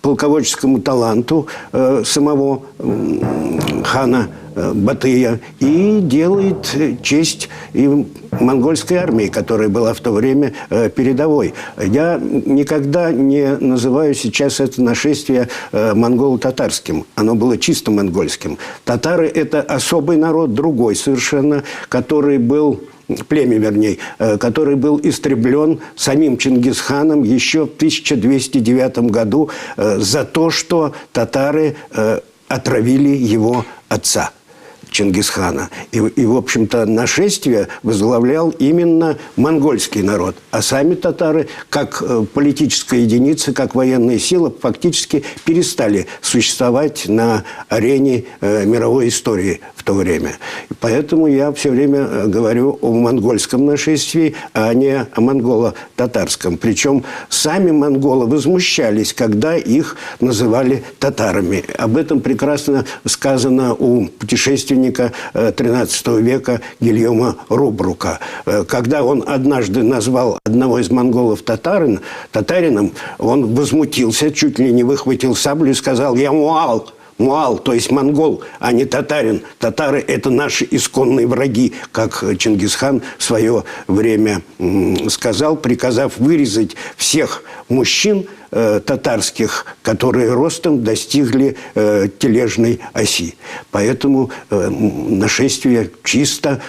полководческому таланту самого хана Батыя и делает честь и монгольской армии, которая была в то время передовой. Я никогда не называю сейчас это нашествие монголо-татарским. Оно было чисто монгольским. Татары – это особый народ, другой совершенно, который был... племя, вернее, который был истреблен самим Чингисханом еще в 1209 году за то, что татары отравили его отца Чингисхана. И, в общем-то, нашествие возглавлял именно монгольский народ. А сами татары, как политическая единица, как военная сила, фактически перестали существовать на арене мировой истории в то время. Поэтому я все время говорю о монгольском нашествии, а не о монголо-татарском. Причем сами монголы возмущались, когда их называли татарами. Об этом прекрасно сказано у путешественника XIII века Гильома Рубрука. Когда он однажды назвал одного из монголов татарином, он возмутился, чуть ли не выхватил саблю и сказал: «Я муал». Муал, то есть монгол, а не татарин. Татары – это наши исконные враги, как Чингисхан в свое время сказал, приказав вырезать всех мужчин татарских, которые ростом достигли тележной оси. Поэтому нашествие чисто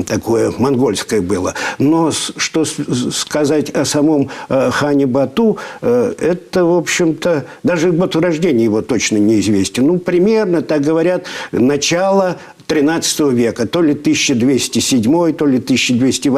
такое монгольское было. Но что сказать о самом хане Бату, это, в общем-то, даже год рождения его точно неизвестен. Ну, примерно, так говорят, начало XIII века, то ли 1207, то ли 1208.